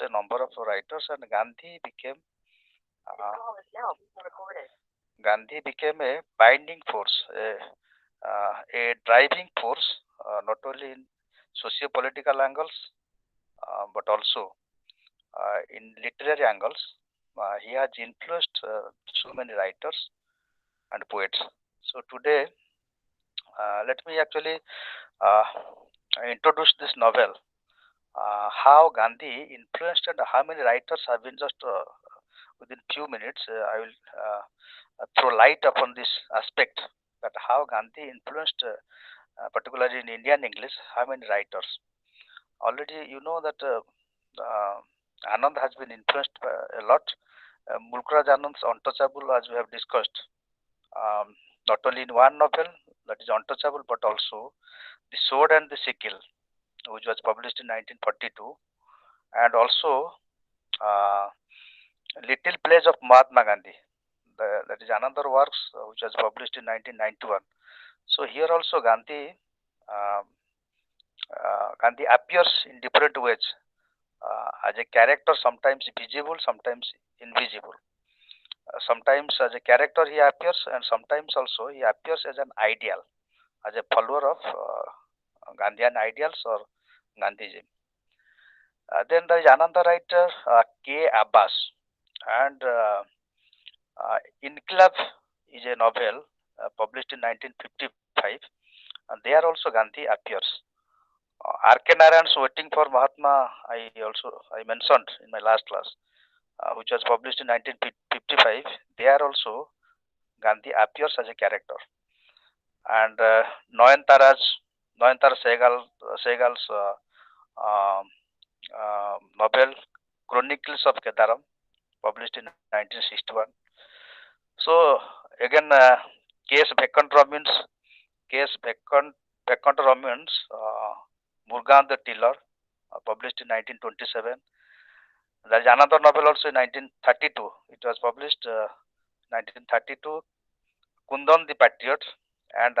a number of writers, and Gandhi became a binding force, a driving force, not only in socio-political angles, but also in literary angles. He has influenced so many writers and poets. So today, let me actually uh, introduce this novel. How Gandhi influenced and how many writers have been just within few minutes. I will throw light upon this aspect, that how Gandhi influenced, particularly in Indian English, how many writers. Already, you know that Anand has been influenced by a lot. Mulkraj Anand's Untouchable, as we have discussed, um, not only in one novel, that is Untouchable, but also The Sword and the Sickle, which was published in 1942, and also uh, Little Pledge of Mahatma Gandhi. That is another works which was published in 1991. So here also uh, Gandhi appears in different ways as a character, sometimes visible, sometimes invisible. Sometimes as a character he appears, and sometimes also he appears as an ideal, as a follower of Gandhian ideals or Gandhism. Then there is another writer, K. Abbas, and Inqilab is a novel published in 1955, and there also Gandhi appears. R.K. Narayan's Waiting for Mahatma, I mentioned in my last class, which was published in 1955. There also Gandhi appears as a character, and Noyantara Segal's um, novel Chronicles of Kedaram, published in 1961. So again, case vacant remains, case vacant remains, Murgan the Tiller, published in 1927. There is another novel also in 1932. It was published 1932, Kundan the Patriot, and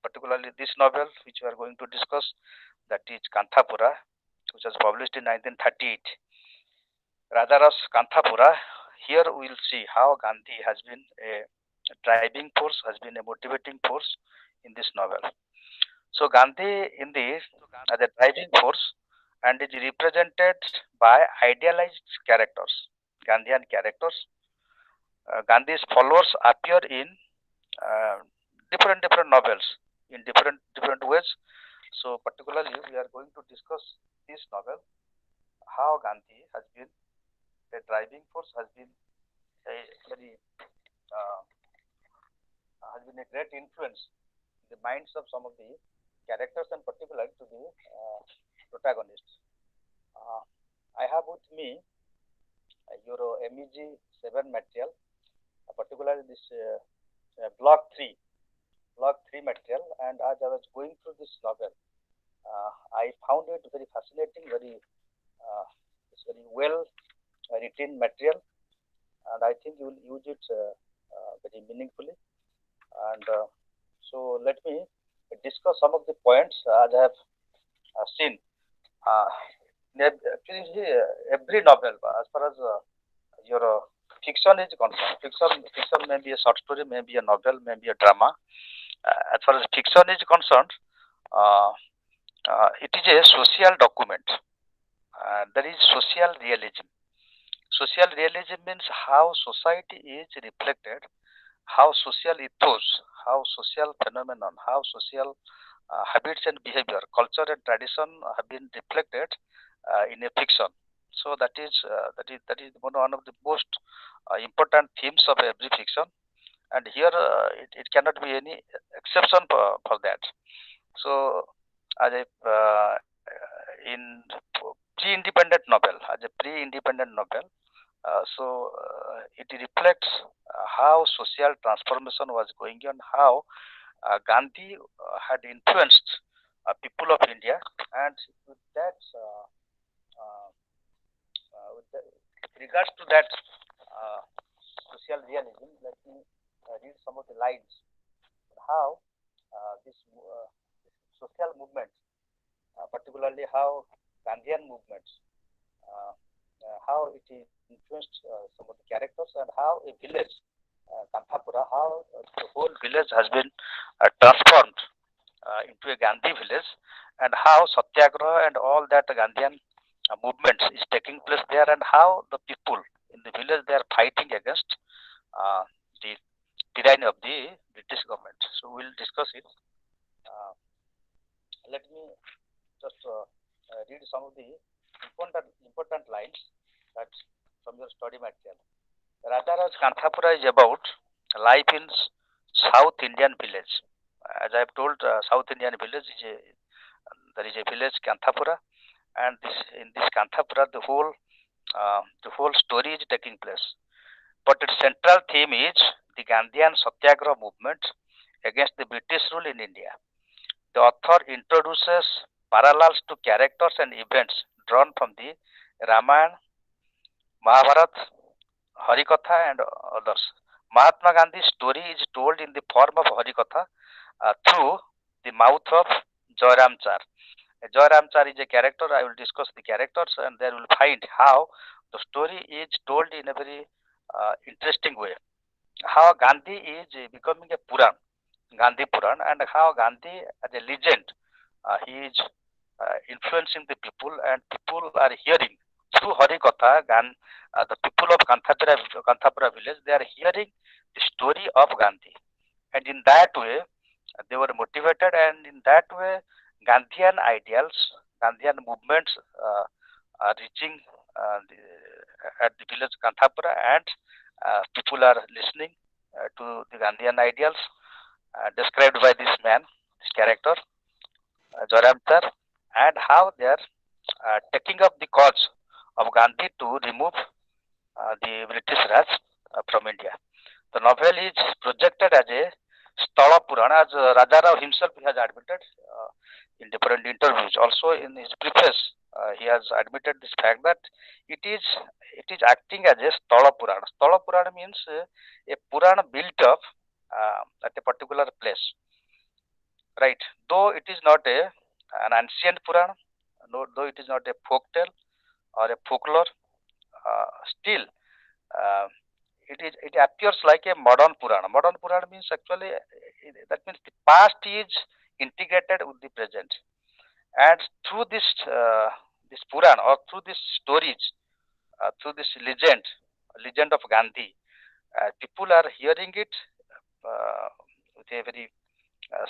particularly this novel which we are going to discuss, that is Kanthapura, which was published in 1938. Radharas Kanthapura. Here we will see how Gandhi has been a driving force, has been a motivating force in this novel. So Gandhi in this as a driving force and is represented by idealized characters, Gandhian characters. Gandhi's followers appear in uh, different novels in different ways. So particularly we are going to discuss this novel, how Gandhi has been a very uh, has been a great influence in the minds of some of the characters, and particularly to the protagonists. Uh, I have with me your MEG-7 material, particularly this block 3 material, and as I was going through this novel, I found it very fascinating, it's very well written material, and I think you will use it very meaningfully. And so let me discuss some of the points as I have seen. Uh, Actually, every novel, as far as your fiction is concerned, fiction may be a short story, may be a novel, may be a drama. As far as fiction is concerned, uh, it is a social document. There is social realism. Social realism means how society is reflected, how social ethos, how social phenomenon, how social habits and behavior, culture and tradition have been reflected in a fiction. So that is one of the most important themes of every fiction, and here it cannot be any exception for that. So as a in pre-independent novel, as a pre-independent novel, it reflects how social transformation was going on, how Gandhi had influenced people of India, and with that, uh, with regards to that uh, social realism, let me read some of the lines how this social movement, particularly how Gandhian movements how it influenced some of the characters, and how a village, Kanthapura, how the whole village has been transformed into a Gandhi village, and how Satyagraha and all that Gandhian movements is taking place there, and how the people in the village they are fighting against uh, the tyranny of the British government. So we'll discuss it. Uh, Let me just read some of the important lines that from your study material. Rajaraj Kanthapura is about life in South Indian village. As I have told, South Indian village is there is a village Kanthapura, and in this Kanthapura the whole story is taking place. But its central theme is the Gandhian Satyagraha movement against the British rule in India. The author introduces parallels to characters and events drawn from the Ramayana, Mahabharata, Harikatha, and others. Mahatma Gandhi's story is told in the form of Harikatha through the mouth of Joyram Char. Joyram Char is a character. I will discuss the characters, and there will find how the story is told in a very interesting way. How Gandhi is becoming a Puran, Gandhi Puran, and how Gandhi as a legend, he is influencing the people, and people are hearing through Harikatha, the people of Kanthapura village, they are hearing the story of Gandhi, and in that way, they were motivated, and in that way, Gandhian ideals, Gandhian movements are reaching at the village Kanthapura, and people are listening to the Gandhian ideals described by this man, this character, Joramtar, and how they are taking up the cause of Gandhi to remove the British Raj from India. The novel is projected as a Sthala Purana, as Rajarao himself has admitted in different interviews. Also, in his preface, he has admitted this fact that it is acting as a Sthala Purana. Sthala Purana means a Purana built up at a particular place, right? Though it is not an ancient Purana, though it is not a folk tale or a folklore, still uh, it appears like a modern Purana. Modern Purana means actually that means the past is integrated with the present, and through this Purana, or through these stories, through this legend of Gandhi, people are hearing it with a very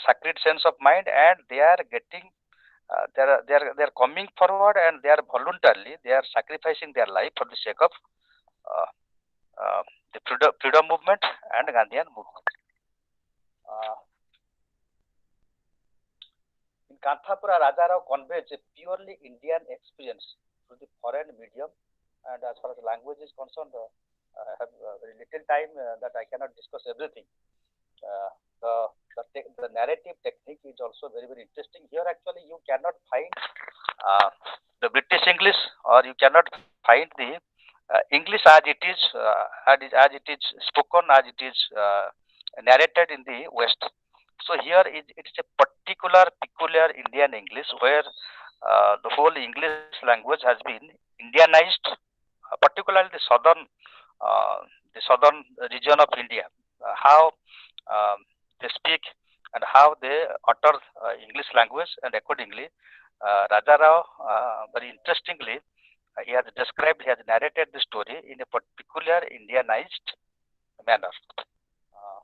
sacred sense of mind, and they are getting they are coming forward, and they are voluntarily they are sacrificing their life for the sake of uh, the freedom movement and Gandhian movement. Uh, in Kanthapura, Rajarao conveys a purely Indian experience through the foreign medium, and as far as language is concerned, I have very little time that I cannot discuss everything. Uh, the narrative technique is also very interesting. Here, actually, you cannot find uh, the British English, or you cannot find the English as it is spoken, as it is narrated in the West. So here it is a particular peculiar Indian English, where the whole English language has been Indianized, particularly the southern region of India. How they speak and how they utter English language, and accordingly, Raja Rao very interestingly he has described, he has narrated the story in a peculiar Indianized manner. Uh,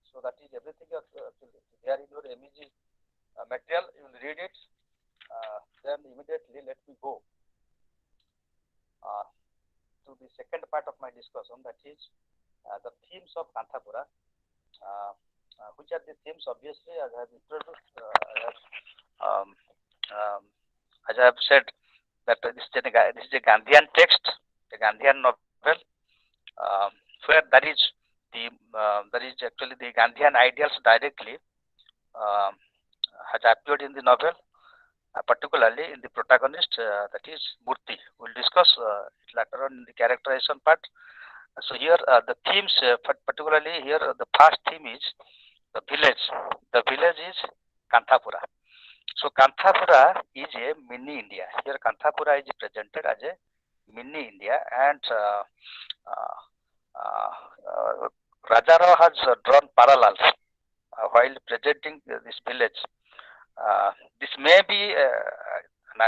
so that is everything there in your MEG material. You will read it. Then immediately let me go to the second part of my discussion, that is the themes of Kanthapura. Which are the themes? Obviously, as I have introduced, um, um, as I have said, that this is a Gandhian text, a Gandhian novel, where there is actually the Gandhian ideals directly um, has appeared in the novel, particularly in the protagonist, that is Murthy. We'll discuss it later on in the characterization part. So here the themes, particularly here, the first theme is the village. The village is Kanthapura. So Kanthapura is a mini India. Here Kanthapura is presented as a mini India, and Rajarao has drawn parallels while presenting this village. This may be an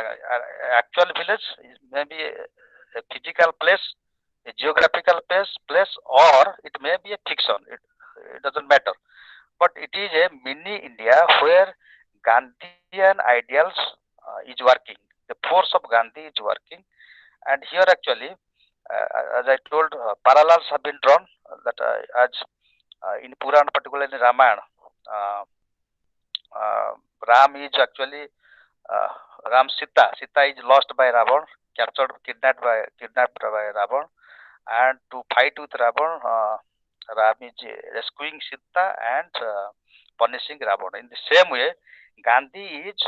actual village, it may be a physical place, a geographical place, or it may be a fiction. It doesn't matter. But it is a mini India where Gandhian ideals is working. The force of Gandhi is working, and here actually, as I told, parallels have been drawn that as in Puran, particularly in Ramayana, uh, Ram is actually uh, Ram Sita. Sita is lost by Ravan, captured, kidnapped by Ravan, and to fight with Ravan, Ram is rescuing Sita and punishing Ravan. In the same way, Gandhi is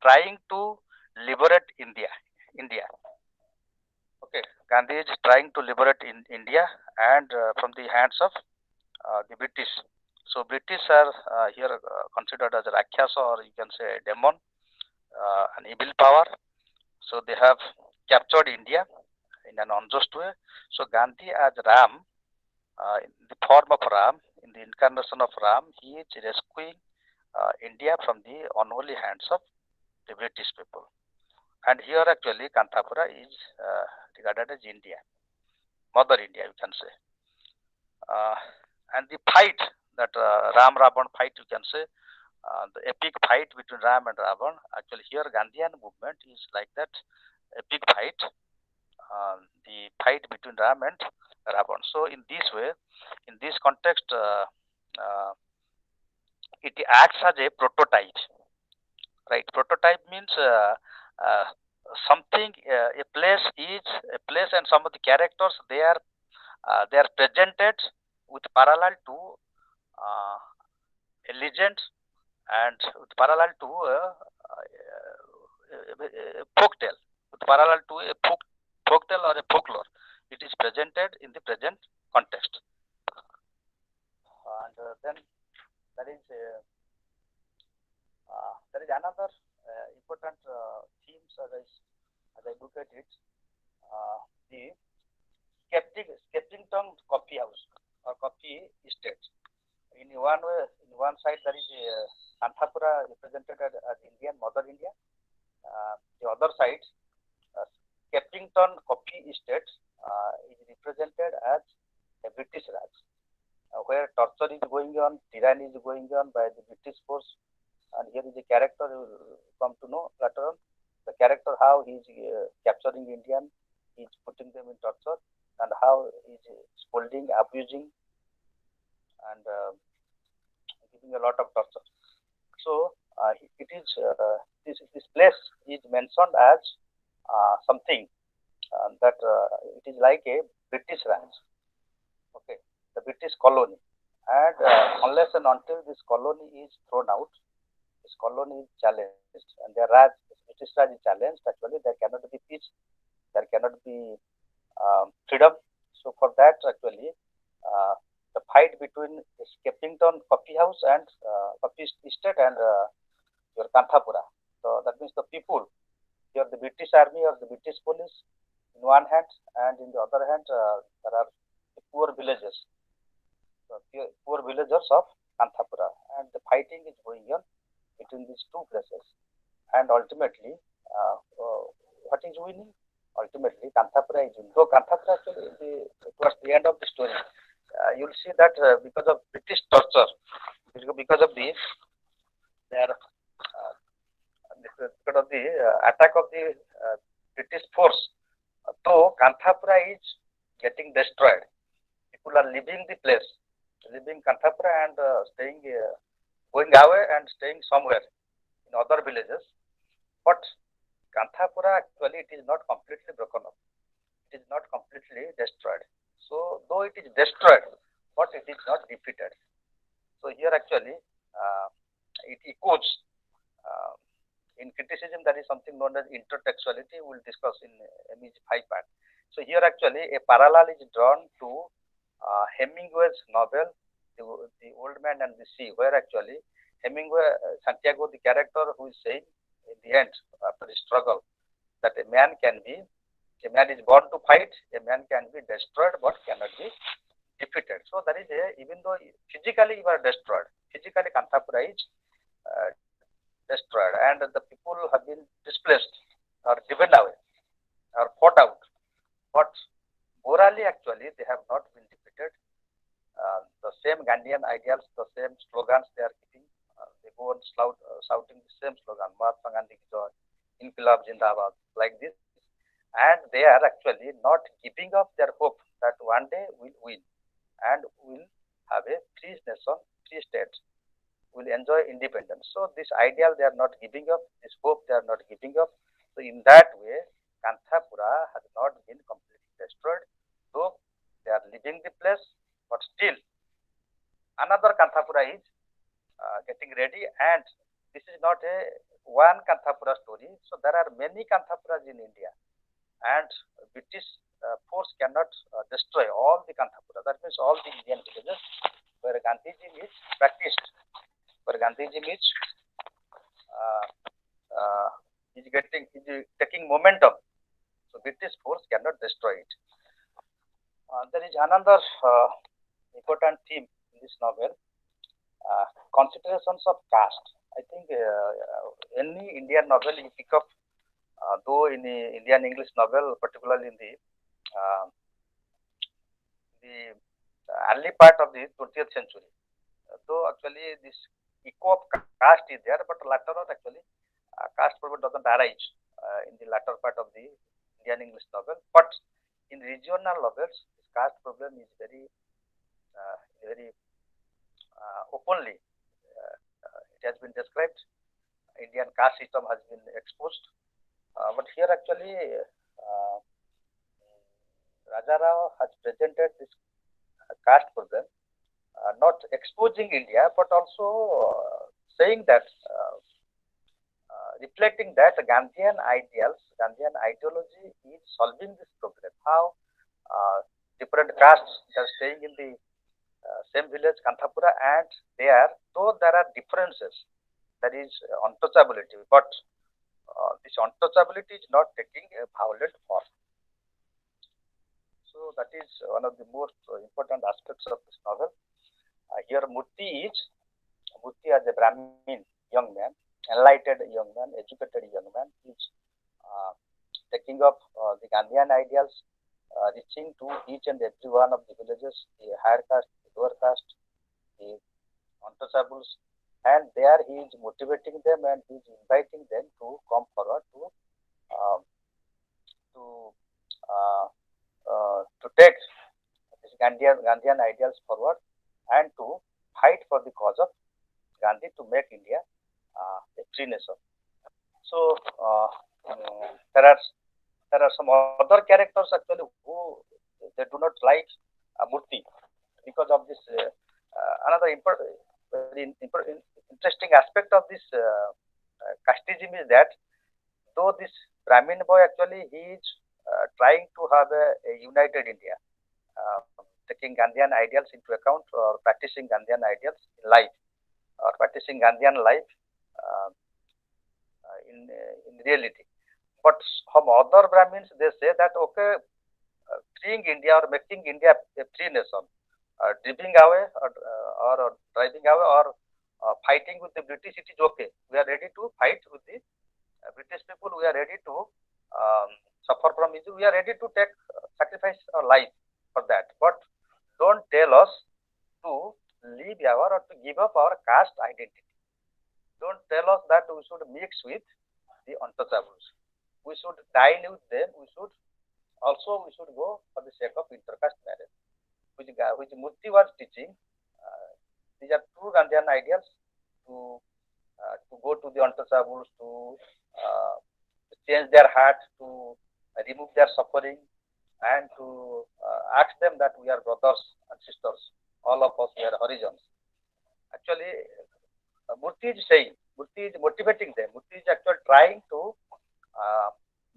trying to liberate India. India. Okay, Gandhi is trying to liberate in India and from the hands of the British. So British are here considered as a Rakshasa, or you can say demon, an evil power. So they have captured India in an unjust way. So Gandhi as Ram, in the form of Ram, in the incarnation of Ram, he is rescuing India from the unholy hands of the British people. And here actually Kantapura is regarded as India, Mother India, you can say. Uh, and the fight that Ram Ravan fight, you can say, the epic fight between Ram and Ravan. Actually, here Gandhian movement is like that epic fight, the fight between Ram and Ravan. So, in this way, in this context, uh, it acts as a prototype, right? Prototype means uh, something, a place, and some of the characters they are presented with parallel to a legend and with parallel to a folk tale, with parallel to a folk tale or a folklore. It is presented in the present context. And then there is another important themes as I look at it. The Skeptington Coffee House or Coffee Estate. In one way, in one side there is Kanthapura represented as Indian, Mother India. The other side, uh, Skeptington Coffee Estate is represented as a British Raj, where torture is going on, tyranny is going on by the British force. And here is a character you will come to know later on. The character how he is capturing Indian, he is putting them in torture, and how he is scolding, abusing, and giving a lot of torture. So it is this place is mentioned as something that it is like a British ranch, okay, the British colony, and unless and until this colony is thrown out, this colony is challenged, and their Raj, this British Raj is challenged. Actually, there cannot be peace, there cannot be freedom. So for that, actually, the fight between the Skeptington Coffee House and Coffee Estate and your Kanthapura. So that means the people, here the British Army or the British police in one hand, and in the other hand, there are the poor villages, the poor villagers of Kanthapura, and the fighting is going on between these two places. And ultimately, what is winning? Ultimately, Kanthapura is winning. So Kanthapura actually, towards the end of the story, you'll see that because of British torture, because of their because of the attack of the British force, though Kanthapura is getting destroyed. People are leaving the place, leaving Kanthapura and staying, going away and staying somewhere in other villages. But Kanthapura actually it is not completely broken up. It is not completely destroyed. So though it is destroyed, but it is not defeated. So here actually it echoes. Uh, in criticism, there is something known as intertextuality. We will discuss in MEG-5 part. So here actually a parallel is drawn to Hemingway's novel, the Old Man and the Sea, where actually Hemingway, Santiago, the character who is saying in the end, after the struggle, that a man can be A man is born to fight. A man can be destroyed but cannot be defeated. So that is even though physically you are destroyed, physically Kantapura is destroyed, and the people have been displaced or driven away or fought out. But morally, actually, they have not been defeated. The same Gandhian ideals, the same slogans they are keeping. They go on shouting the same slogan, Mahatma Gandhi ki joy, Inqilab Zindabad, like this. And they are actually not giving up their hope that one day we'll win and we'll have a free nation, free state, will enjoy independence. So this ideal they are not giving up, this hope they are not giving up. So in that way, Kanthapura has not been completely destroyed, though they are leaving the place, but still another Kanthapura is getting ready, and this is not a one Kanthapura story. So there are many Kanthapuras in India, and British force cannot destroy all the Kanthapura. That means all the Indian villages where Gandhiji is practiced, where Gandhiji uh, uh, is taking momentum. So British force cannot destroy it. There is another important theme in this novel, considerations of caste. I think any Indian novel you pick up, though in the Indian English novel, particularly in the early part of the 20th century, though actually this echo of caste is there, but later on actually caste problem doesn't arise in the latter part of the Indian English novel. But in regional novels, this caste problem is very openly. It has been described. Indian caste system has been exposed. But here actually, Raja Rao has presented this caste problem, not exposing India, but also saying that, reflecting that Gandhian ideals, Gandhian ideology is solving this problem. How different castes are staying in the same village, Kanthapura, and though there are differences, there is untouchability, but this untouchability is not taking a violent form. So that is one of the most important aspects of this novel. Here Murthy as a Brahmin young man, enlightened young man, educated young man, is uh, taking up the Gandhian ideals, reaching to each and every one of the villages, the higher caste, the lower caste, the untouchables, and there he is motivating them and he is inviting them to come forward uh, to uh, to take these Gandhian ideals forward and to fight for the cause of Gandhi to make India a free nation. So there are some other characters actually who they do not like Murthy because of this. Another interesting aspect of this casteism is that though this Brahmin boy actually he is trying to have a united India, taking Gandhian ideals into account or practicing Gandhian ideals in life or practicing Gandhian life uh, in reality. But some other Brahmins they say that okay, freeing India or making India a free nation, driving away or driving away or fighting with the British, it is okay. We are ready to fight with the British people. We are ready to suffer from it. We are ready to take sacrifice our life for that. But don't tell us to leave our or to give up our caste identity. Don't tell us that we should mix with the untouchables. We should dine with them. We should go for the sake of intercaste marriage, which Murthy was teaching. These are true Gandhian ideals to go to the untouchables, uh, to change their heart, to remove their suffering, and to ask them that we are brothers and sisters. All of us we are horizons. Actually, Murthy is saying, Murthy is motivating them. Murthy is actually trying to uh,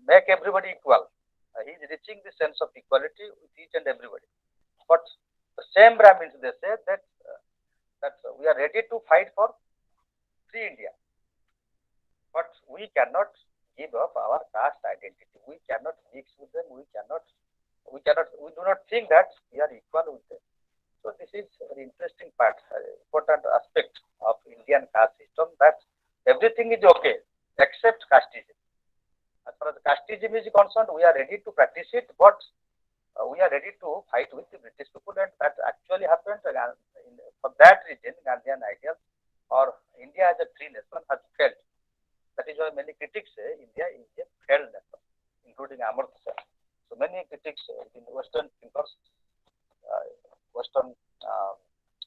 make everybody equal. He is reaching the sense of equality with each and everybody. But the same Brahmins, they say that we are ready to fight for free India, but we cannot give up our caste identity. We cannot mix with them. We do not think that we are equal with them. So this is an interesting part, important aspect of Indian caste system, that everything is okay except casteism. As far as casteism is concerned, we are ready to practice it, but we are ready to fight with the British people, and that actually happened. For that reason, Gandhian ideals or India as a free nation has failed. That is why many critics say India is a failed nation, including Amartya Sen. So many critics in Western thinkers, Western uh,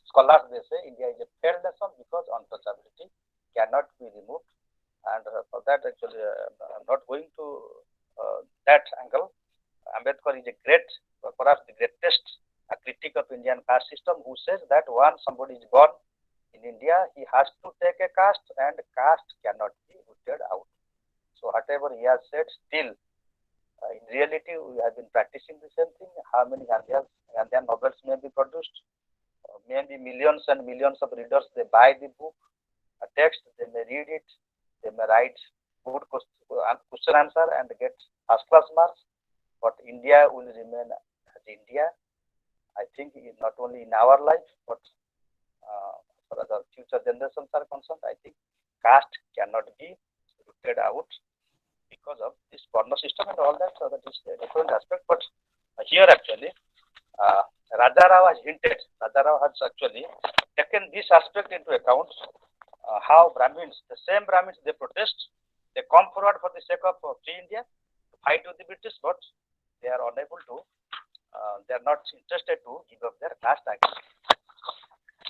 scholars, they say India is a failed nation because untouchability cannot be removed. And for that, actually, I'm not going to that angle. Ambedkar is a great, perhaps the greatest critic of Indian caste system, who says that once somebody is born in India, he has to take a caste, and caste cannot be rooted out. So whatever he has said, still in reality, we have been practicing the same thing. How many Gandhian novels may be produced? Maybe millions and millions of readers, they buy the book, a text, they may read it, they may write good question answer and get first class marks. But India will remain as India. I think not only in our life, but for the future generations are concerned, I think caste cannot be rooted out because of this Varna system and all that. So that is a different aspect. But here actually, Raja Rao has hinted. Raja Rao has actually taken this aspect into account. How Brahmins, the same Brahmins, they protest, they come forward for the sake of free India to fight with the British, but they are unable to. They are not interested to give up their caste identity.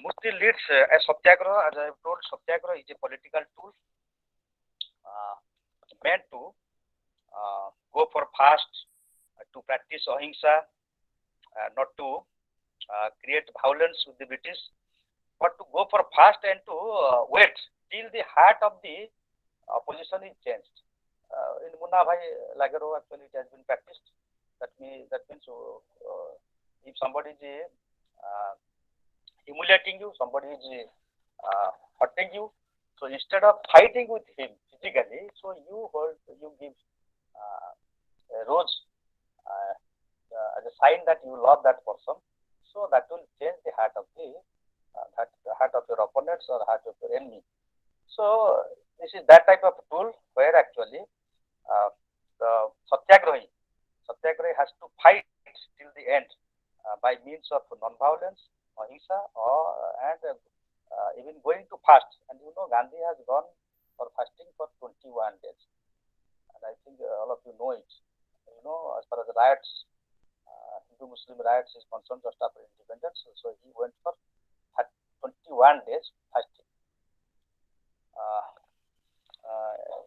Murthy leads a satyagraha. As I have told, satyagraha is a political tool meant to go for fast, to practice ahimsa, not to create violence with the British, but to go for fast and to wait till the heart of the opposition is changed. In Munna Bhai Lagero, actually, it has been practiced. That means if somebody is humiliating you, somebody is hurting you, so instead of fighting with him physically, so you give a rose as a sign that you love that person. So that will change the heart of the heart of your opponents or heart of your enemy. So this is that type of tool where actually the satyagrahi has to fight till the end by means of non-violence, ahimsa, and even going to fast. And you know, Gandhi has gone for fasting for 21 days, and I think all of you know it. You know, as far as the riots, Hindu-Muslim riots is concerned just after independence, so he went for 21 days fasting.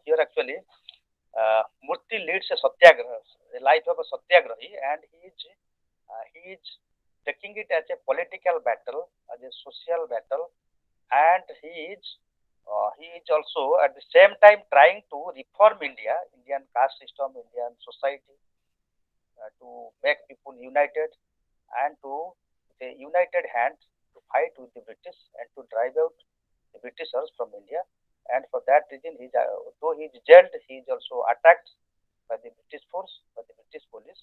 Here actually, Murthy leads a satyagraha, the life of a satyagrahi, and he is taking it as a political battle, as a social battle, and he is also at the same time trying to reform Indian caste system, Indian society, to make people united and to with a united hand to fight with the British and to drive out the Britishers from India. And for that reason, though he is jailed, he is also attacked by the British force, by the British police,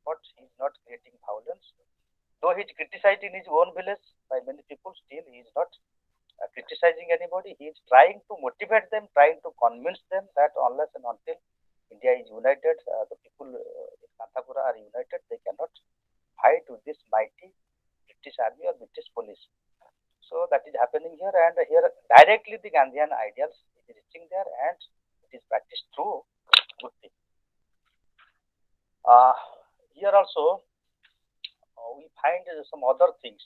but he is not creating violence. Though he is criticized in his own village by many people, still he is not criticizing anybody. He is trying to motivate them, trying to convince them that unless and until India is united, the people in Kantapura are united, they cannot fight with this mighty British army or British police. So that is happening here, and here directly the Gandhian ideals is reaching there, and it is practiced through Murthy. Here also we find some other things.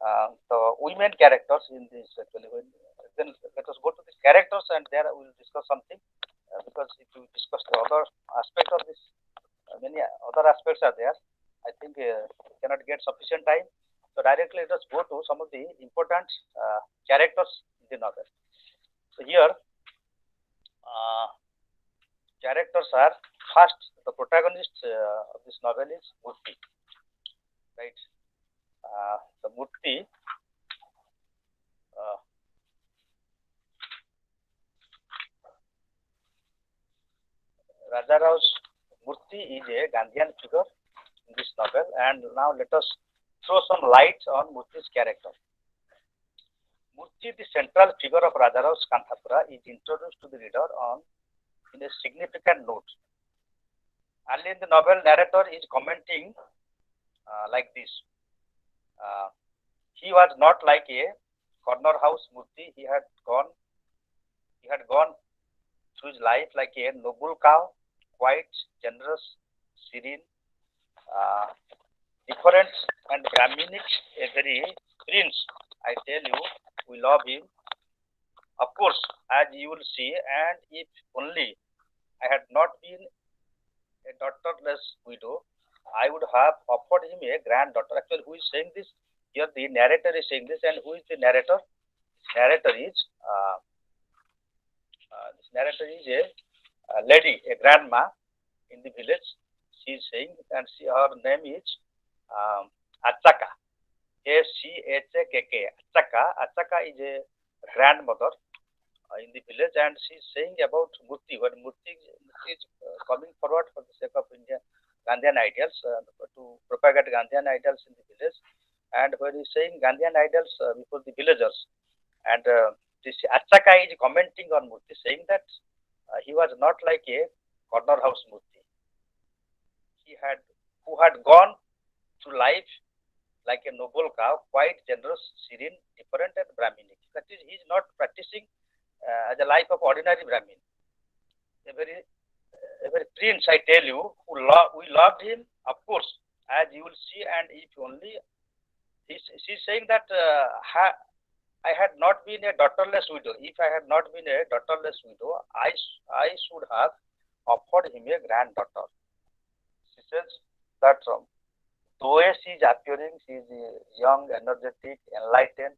The women characters in this actually. Then let us go to these characters, and there we will discuss something. Because if we discuss the other aspect of this, many other aspects are there. I think we cannot get sufficient time. So directly let us go to some of the important characters in the novel. So here, characters are first. The protagonist of this novel is Murthy, right? The Murthy. Rajarau's Murthy is a Gandhian figure in this novel, and now let us throw some light on Murthy's character. Murthy, the central figure of Rajarau's Kanthapura, is introduced to the reader on in a significant note. Early in the novel, narrator is commenting like this. He was not like a corner house Murthy. He had gone through his life like a noble cow, quiet, generous, serene, uh, different and Brahminic, a very prince. I tell you, we love him. Of course, as you will see, and if only I had not been a daughterless widow, I would have offered him a granddaughter. Actually, who is saying this? Here, the narrator is saying this, and who is the narrator? Narrator is this narrator is a lady, a grandma in the village. She is saying, and her name is Achaka. ACHAKK. Achaka. Achaka is a grandmother in the village, and she is saying about Murthy. When Murthy is coming forward for the sake of India, Gandhian ideals, to propagate Gandhian ideals in the village, and when he is saying Gandhian ideals before the villagers, and this Achaka is commenting on Murthy, saying that he was not like a corner house Murthy. He had who had gone through life like a noble cow, quite generous, serene, different, and Brahminic. That is, he is not practicing the life of ordinary Brahmin. A very prince, I tell you, we loved him, of course, as you will see, and if only she's saying that I had not been a daughterless widow. If I had not been a daughterless widow, I should have offered him a granddaughter. She says that the way she is appearing, she is young, energetic, enlightened,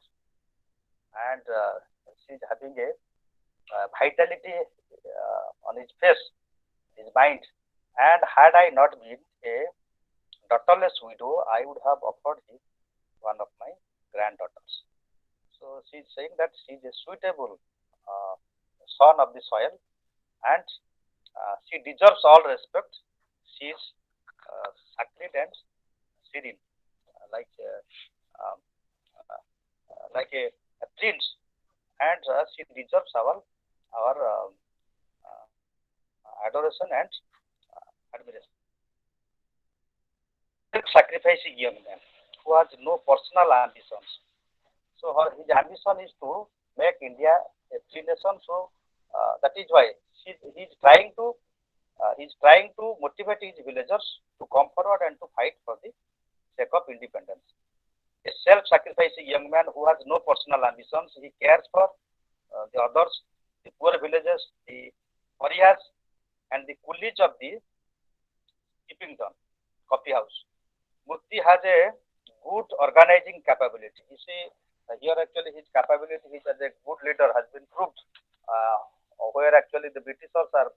and she is having a vitality on his face, his mind. And had I not been a daughterless widow, I would have offered him one of my granddaughters. So she is saying that she is a suitable son of the soil, and she deserves all respect. She is sacred and serene, like um, a prince, and she deserves our adoration and admiration. Self-sacrificing young man who has no personal ambitions. So his ambition is to make India a free nation. So that is why he is trying to motivate his villagers to come forward and to fight for the sake of independence. A self-sacrificing young man who has no personal ambitions. He cares for the others, the poor villages, the pariahs, and the coolies of the keeping town, coffee house. Murthy has a good organizing capability. You see, here actually his capability, he as a good leader has been proved, where actually the Britishers are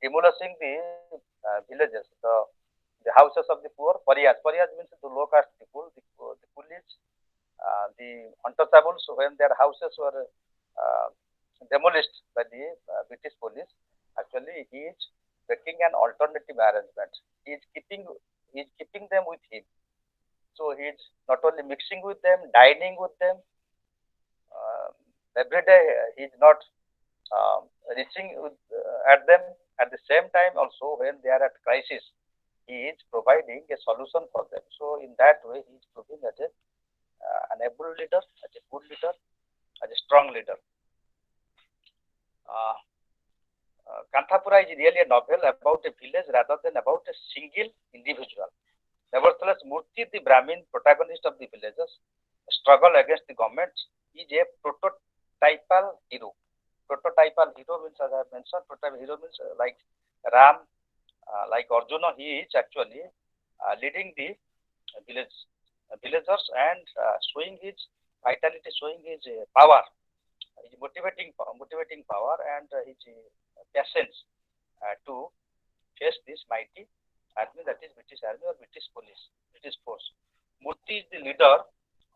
demolishing the villages, the houses of the poor, pariahs. Pariahs means the low caste people, the coolies, the untouchables, when their houses were demolished by the British police. Actually, he is making an alternative arrangement. He is keeping them with him. So he is not only mixing with them, dining with them. Uh, every day he is not reaching at them. At the same time, also when they are at crisis, he is providing a solution for them. So in that way, he is proving as an able leader, as a good leader, as a strong leader. Uh, Kanthapura is really a novel about a village rather than about a single individual. Nevertheless, Murthy, the Brahmin protagonist of the villages, struggle against the government, is a prototypal hero. Prototypal hero means, as I have mentioned, prototypal hero means like Ram, like Arjuna, he is actually leading the villagers and showing his vitality, showing his power, his motivating power, and his patience to face this mighty army, that is British Army or British police, British force. Murthy is the leader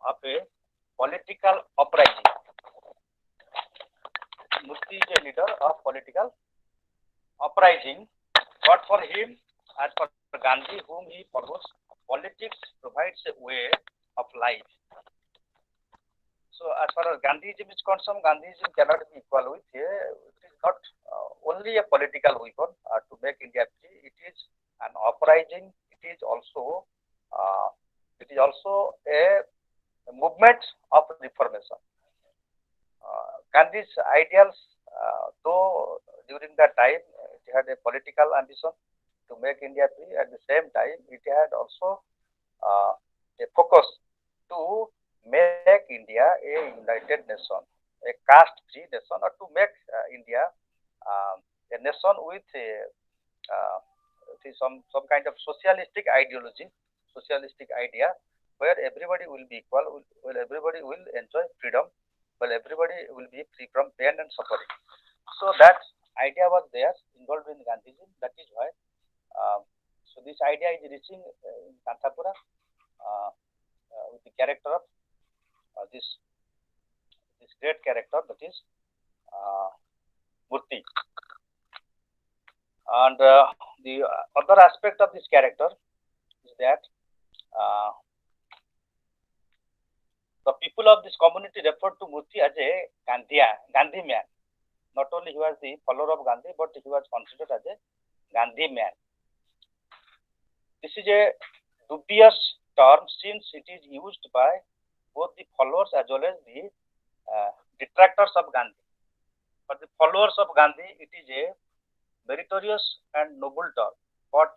of a political uprising. Murthy is a leader of political uprising, but for him, as for Gandhi, whom he follows, politics provides a way of life. So, as far as Gandhiism is concerned, Gandhiism cannot be equal with it is not only a political weapon to make India free. It is an uprising. Uh, it is also a movement of reformation. Gandhi's ideals, though during that time it had a political ambition to make India free, at the same time it had also uh, a focus to make India a united nation, a caste-free nation, or to make India a nation with uh, some kind of socialistic ideology, socialistic idea, where everybody will be equal, where everybody will enjoy freedom, where everybody will be free from pain and suffering. So that idea was there involved in Gandhism. That is why. So this idea is reaching in Kantapura with the character of this great character, that is uh, Murti. And the other aspect of this character is that uh, the people of this community referred to Murti as a Gandhi man. Not only he was the follower of Gandhi, but he was considered as a Gandhi man. This is a dubious term since it is used by both the followers as well as the detractors of Gandhi. For the followers of Gandhi, it is a meritorious and noble term, but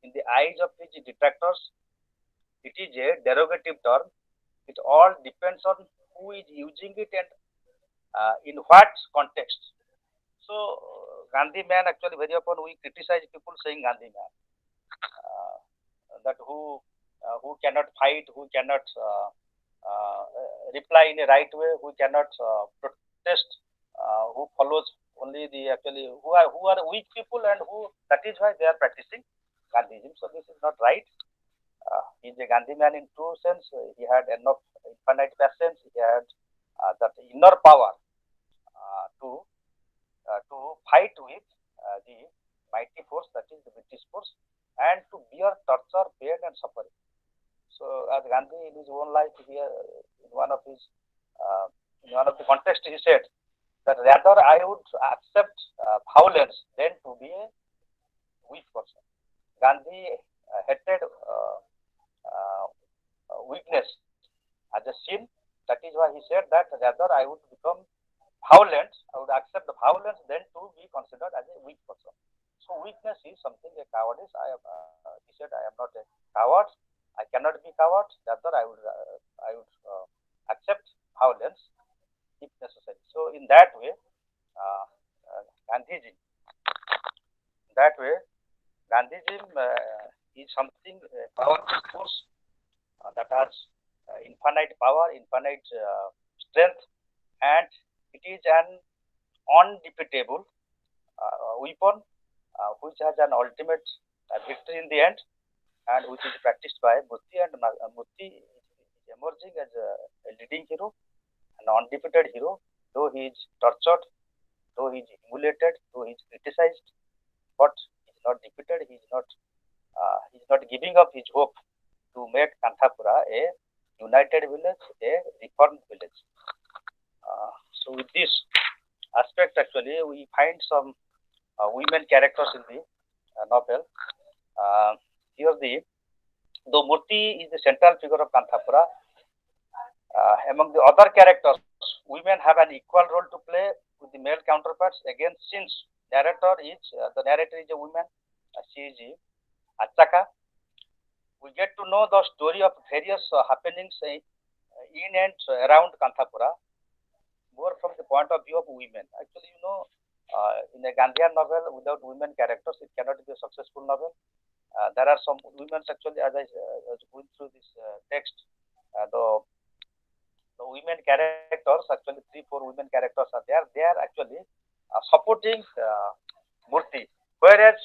in the eyes of his detractors, it is a derogative term. It all depends on who is using it and in what context. So, Gandhi man, actually, very often we criticize people saying Gandhi man, uh, that who cannot fight, who cannot reply in a right way, who cannot protest, who follows only the actually who are weak people and who that is why they are practicing Gandhism. So this is not right. He is a Gandhi man in true sense. He had enough infinite patience. He had that inner power to fight with the mighty force, that is the British force, and to bear torture, pain, and suffering. So, as Gandhi in his own life, here in one of his in one of the contexts, he said that rather I would accept violence than to be a weak person. Gandhi hated weakness as a sin. That is why he said that rather I would become violent, I would accept the violence than to be considered as a weak person. So weakness is something a cowardice. He said, I am not a coward. I cannot be coward. Rather, I would accept violence if necessary. So in that way, Gandhiji, that way, Gandhism is something powerful force that has infinite power, infinite strength, and it is an undefeatable weapon which has an ultimate victory in the end, and which is practiced by Murti. And Murti is emerging as a leading hero, an undefeated hero, though he is tortured, though he is humiliated, though he is criticized, but he is not defeated. He is not giving up his hope to make Kanthapura a united village, a reformed village. So with this aspect, actually, we find some women characters in the novel. Here though Murti is the central figure of Kanthapura, among the other characters, women have an equal role to play with the male counterparts. Again, since the narrator is a woman, she is Achaka. We get to know the story of various happenings in and around Kanthapura, more from the point of view of women. Actually, in a Gandhian novel without women characters, it cannot be a successful novel. There are some women actually, as I was going through this text, the women characters, actually 3-4 women characters are there. They are actually supporting Murti, whereas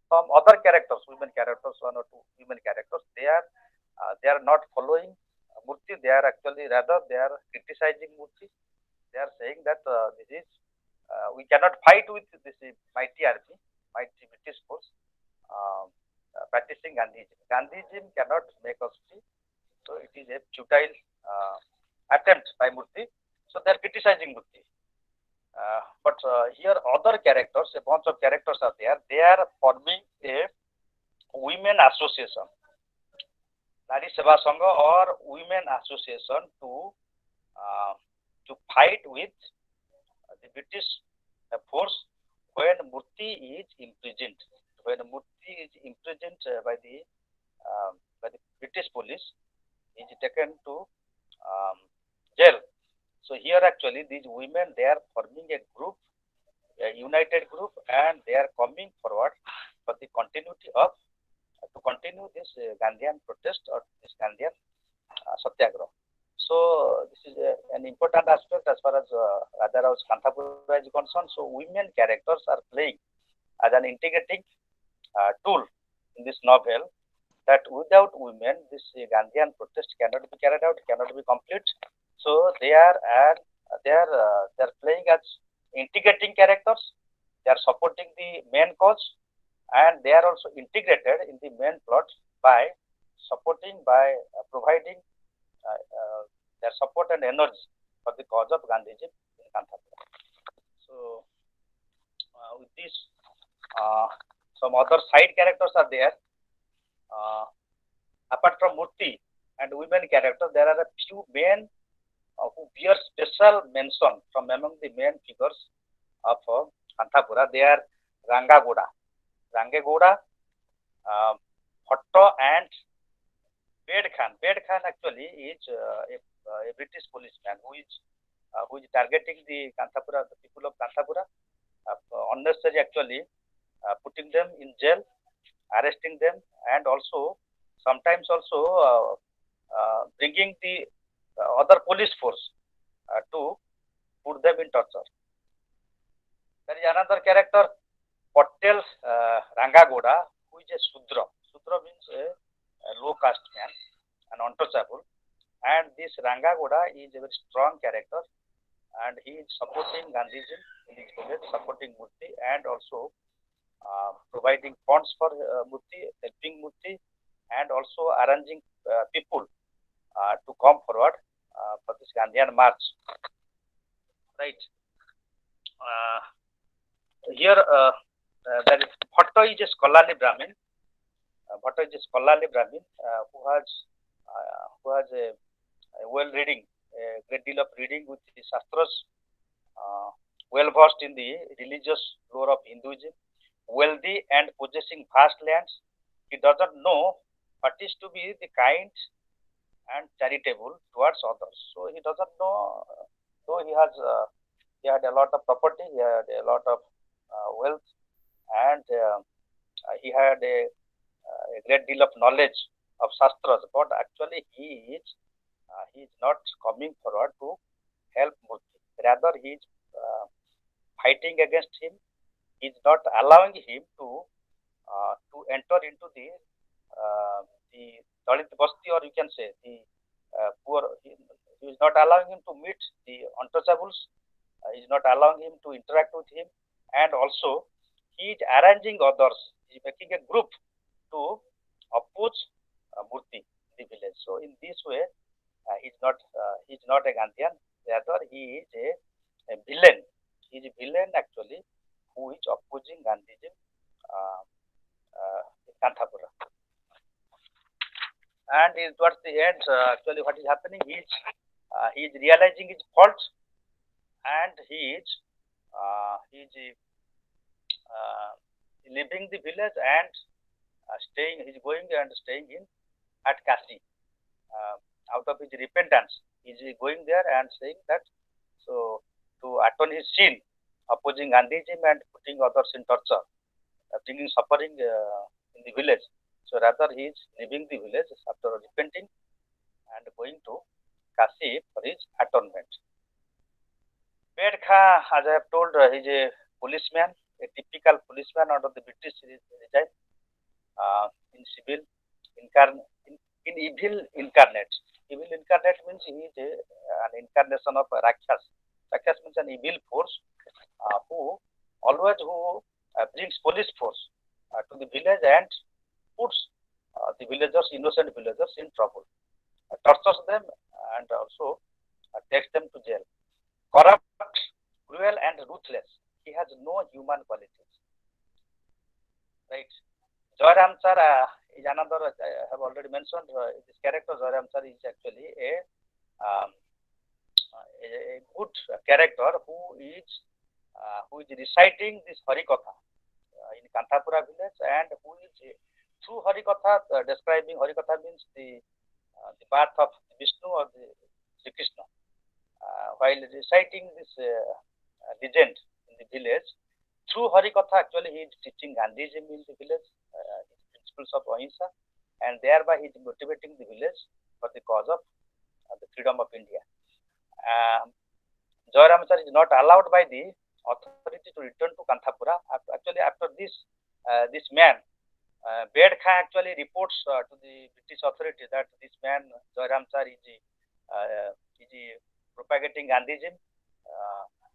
some other characters, women characters, 1 or 2 women characters, they are not following Murti. They are actually rather they are criticizing Murti. They are saying that this is we cannot fight with this mighty army, mighty British force practicing Gandhism. Gandhism cannot make us free, so it is a futile attempt by Murthy. So they are criticizing Murthy. But here other characters, a bunch of characters are there. They are forming a women association, Nari Seva Sangha or women association to fight with the British force when Murthy is imprisoned. When Murthy is imprisoned by the British police, he is taken to jail. So here actually these women, they are forming a group, a united group, and they are coming forward for the continuity of to continue this Gandhian protest or this Gandhian satyagraha. So this is an important aspect as far as Radha Rao's Kantapura is concerned. So women characters are playing as an integrating tool in this novel, that without women, this Gandhian protest cannot be carried out, cannot be complete. So they are playing as integrating characters. They are supporting the main cause, and they are also integrated in the main plot by providing their support and energy for the cause of Gandhiji in Kantapura. So with this, some other side characters are there. Apart from Murthy and women characters, there are a few men who bear special mention from among the main figures of Kantapura. They are Rangagoda, Bhatto, and Bed Khan. Bed Khan actually is a British policeman who is targeting the people of Kantapura, unnecessarily actually putting them in jail, arresting them, and also sometimes also bringing the other police force to put them in torture. There is another character, Patel Rangagoda, who is a Sudra. Sudra means a low caste man, an untouchable. And this Rangagoda is a very strong character, and he is supporting Gandhiji in his village, supporting Murthy, and also providing funds for Murthy, helping Murthy, and also arranging people to come forward for this Gandhian march. Right. Here, there is Bhatto is a scholarly Brahmin. Bhatto is a scholarly Brahmin who has a well reading, a great deal of reading with the Shastras, well versed in the religious lore of Hinduism, wealthy and possessing vast lands. He doesn't know what is to be the kind and charitable towards others. So he doesn't know, though he had a lot of property, he had a lot of wealth, and he had a great deal of knowledge of Shastras, but actually he is not coming forward to help Murthy. Rather, he is fighting against him. He is not allowing him to enter into the Dalit Basti, or you can say the poor. He is not allowing him to meet the untouchables. He is not allowing him to interact with him, and also he is arranging others. He is making a group to oppose Murthy in the village. So in this way, he is not a Gandhian. Rather, he is a villain. He is a villain actually, who is opposing Gandhiji in Kantapura. And towards the end, actually, what is happening is he is realizing his faults, and he is leaving the village and staying. He is going and staying at Kashi. Out of his repentance, he is going there and saying that, so to atone his sin, opposing Gandhiji and putting others in torture, bringing suffering in the village. So rather, he is leaving the village after repenting and going to Kashi for his atonement. Bed Khan, as I have told, he is a policeman, a typical policeman under the British regime, in civil, in evil incarnate. Evil incarnate means he is an incarnation of Rakshas. Rakshas means an evil force who always brings police force to the village and puts the villagers, innocent villagers, in trouble, tortures them, and also takes them to jail. Corrupt, cruel, and ruthless. He has no human qualities. Right. Joyram sir is another. I have already mentioned this character. Joyram sir is actually um, a good character who is reciting this Harikatha in Kanthapura village, and who is through Harikatha describing. Harikatha means the path of Vishnu or the Sri Krishna. While reciting this legend in the village, through Harikatha, actually he is teaching Gandhism in the village, his principles of Ahimsa, and thereby he is motivating the village for the cause of the freedom of India. Joyram sir is not allowed by the authority to return to Kanthapura. Actually, after this man, Bed Khan actually reports to the British authority that this man, Joyram sir, is propagating Gandhism,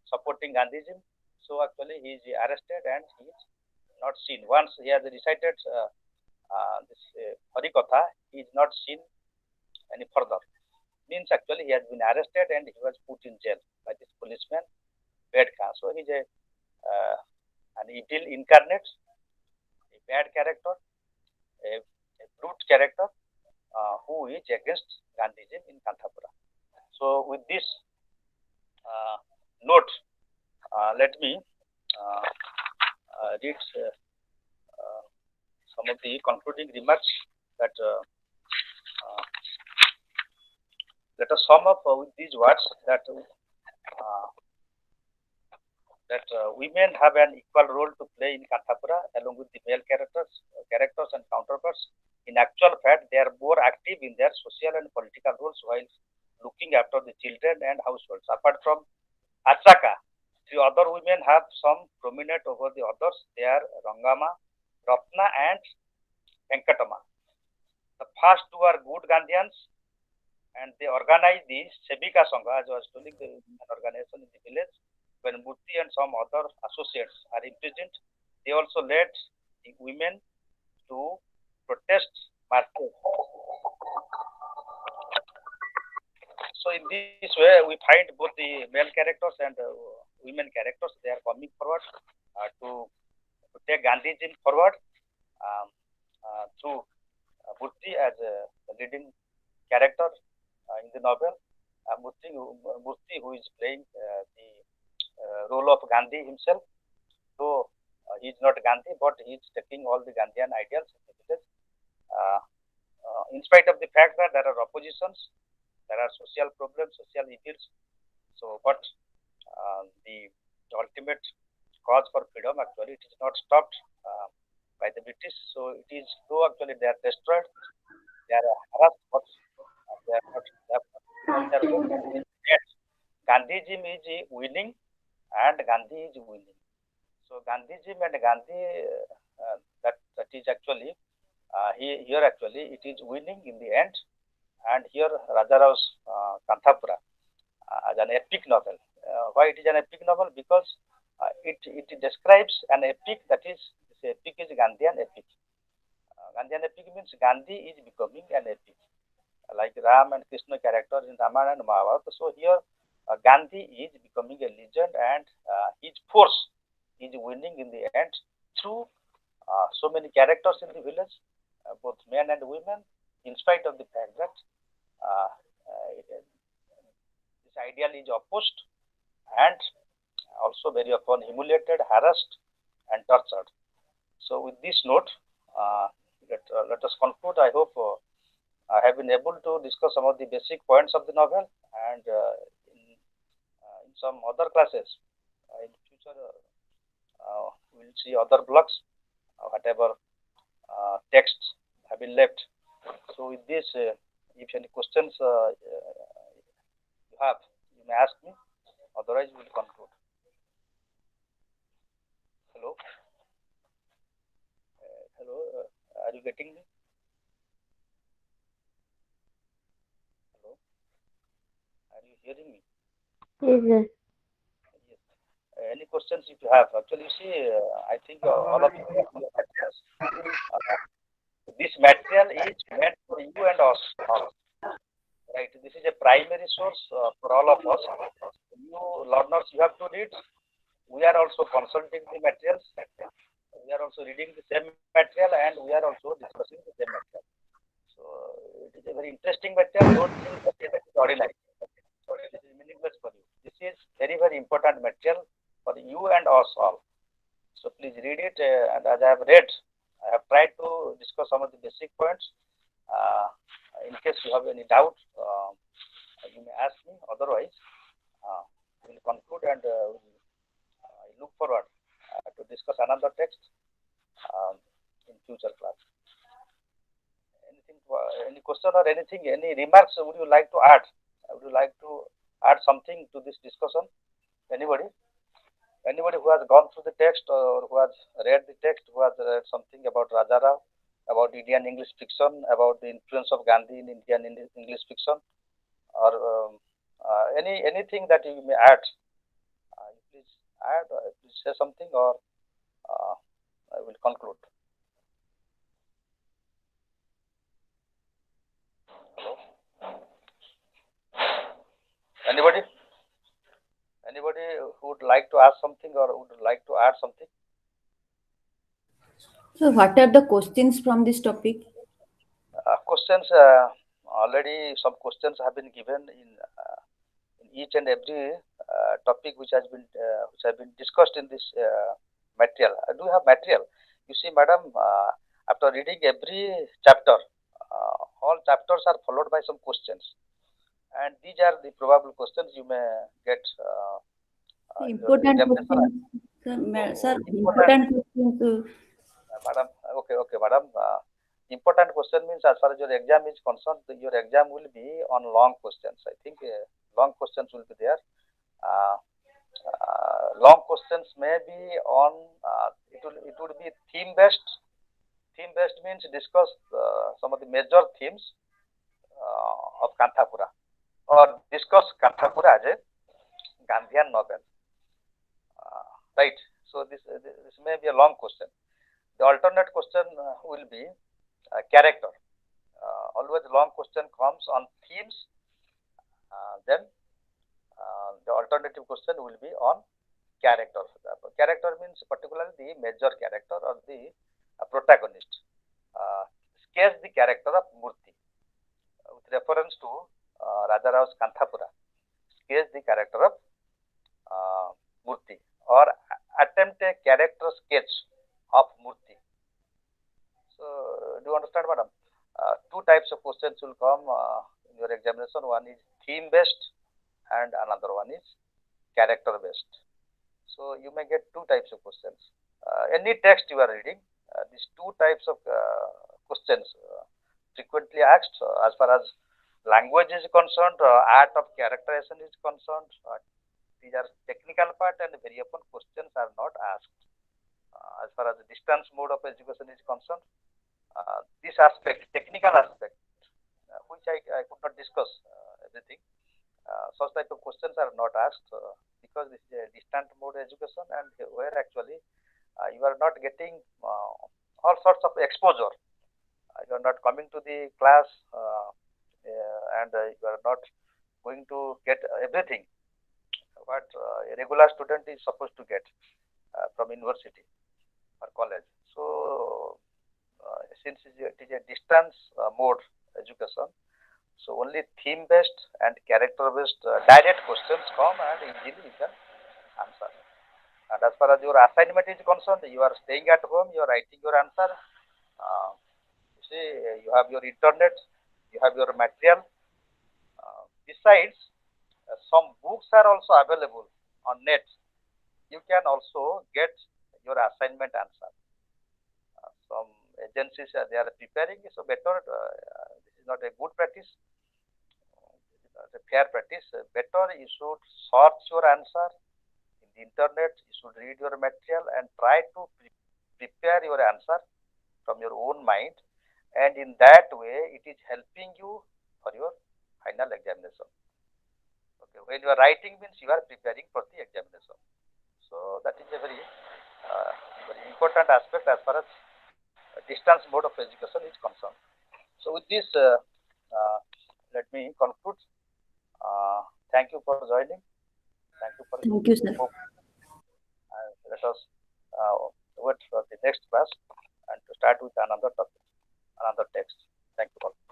supporting Gandhism. So actually, he is arrested and he is not seen. Once he has recited this Harikatha, he is not seen any further. Means actually he has been arrested and he was put in jail by this policeman, Bed Khan. So he is an evil incarnate, a bad character, a brute character who is against Gandhism in Kanthapura. So with this note, let me read some of the concluding remarks that let us sum up with these words that women have an equal role to play in Kanthapura along with the male characters and counterparts. In actual fact, they are more active in their social and political roles while looking after the children and households. Apart from Achaka, three other women have some prominent over the others. They are Rangama, Ratna, and Venkatama. The first two are good Gandhians, and they organize the Sebika Sangha, as I was telling, the organization in the village. When Murthy and some other associates are imprisoned, they also led the women to protest marches. So in this way, we find both the male characters and women characters. They are coming forward to take Gandhism forward through Murthy as a leading character in the novel. Murthy, who is playing the role of Gandhi himself. So he is not Gandhi, but he is taking all the Gandhian ideals in the village. In spite of the fact that there are oppositions, there are social problems, social evils. So, but the ultimate cause for freedom actually it is not stopped by the British. So it is though actually they are destroyed, they are harassed, but they are not. Gandhism is winning, and Gandhi is winning. So Gandhism and Gandhi, that is actually here actually it is winning in the end. And here Rajarau's Kanthapura as an epic novel. Why it is an epic novel? Because it describes an epic that is, this epic is Gandhian epic. Gandhian epic means Gandhi is becoming an epic, like Ram and Krishna characters in Ramayana and Mahabharata. So here Gandhi is becoming a legend, and his force is winning in the end through so many characters in the village, both men and women, in spite of the fact that this ideal is opposed and also very often humiliated, harassed, and tortured. So with this note, let us conclude. I hope I have been able to discuss some of the basic points of the novel, and in some other classes in future we will see other blocks, whatever texts have been left. So with this, if any questions you have, you may ask me. Otherwise, we will conclude. Hello, hello. Are you getting me? Hello, are you hearing me? Yes, sir. Yes. any questions if you have? Actually, you see, I think all of you have your materials. This material is meant for you and us all. Right? This is a primary source for all of us. You learners, you have to read. We are also consulting the materials. We are also reading the same material and we are also discussing the same material. So it is a very interesting material. Don't think that it is ordinary. It is meaningless for you. This is very, very important material for you and us all. So please read it. And as I have read, I have tried to discuss some of the basic points. In case you have any doubt, you may ask me. Otherwise, we will conclude and I look forward to discuss another text in future class. Anything, any question or anything, any remarks would you like to add? Would you like to add something to this discussion? Anybody? Anybody who has gone through the text or who has read the text, who has read something about Rajarao, about Indian English fiction, about the influence of Gandhi in Indian English fiction, or anything that you may add? Please add, please say something, or I will conclude. Hello? Anybody? Anybody who would like to ask something or would like to add something? So, what are the questions from this topic? Questions, already some questions have been given in each and every topic which has been discussed in this material. I do have material. You see, madam, after reading every chapter, all chapters are followed by some questions, and these are the probable questions you may get. Important questions, sir. Important questions. Madam, okay, madam. Important question means as far as your exam is concerned, your exam will be on long questions. I think long questions will be there. Uh, Long questions may be on. It would be theme based. Theme based means discuss some of the major themes of Kanthapura or discuss Kanthapura as a Gandhian novel. Right. So this may be a long question. The alternate question will be character. Always long question comes on themes. Then the alternative question will be on character. Character means particularly the major character or the protagonist. Sketch the character of Murti with reference to Rajarao's Kanthapura. Sketch the character of Murti or attempt a character sketch of Murti. So, do you understand, madam? Two types of questions will come in your examination. One is theme based, and another one is character based. So, you may get two types of questions. Any text you are reading, these two types of questions frequently asked as far as language is concerned, art of characterization is concerned. These are technical part, and very often questions are not asked. As far as the distance mode of education is concerned, this aspect, technical aspect, which I could not discuss everything. Such type of questions are not asked because this is a distant mode education, and where actually you are not getting all sorts of exposure. You are not coming to the class, and you are not going to get everything what a regular student is supposed to get from university or college. So, since it is a distance mode education, so only theme based and character based direct questions come and easily you can answer. And as far as your assignment is concerned, you are staying at home, you are writing your answer. You see, you have your internet, you have your material. Besides, some books are also available on net. You can also get your assignment answer. Some agencies they are preparing, so better. This is not a good practice. This is not a fair practice. Better you should search your answer in the internet. You should read your material and try to prepare your answer from your own mind, and in that way, it is helping you for your final examination. Okay, when you are writing means you are preparing for the examination. So that is a very important aspect as far as distance mode of education is concerned. So with this, let me conclude. Thank you for joining. Thank you for Thank you, sir. let us wait for the next class and to start with another topic, another text. Thank you all.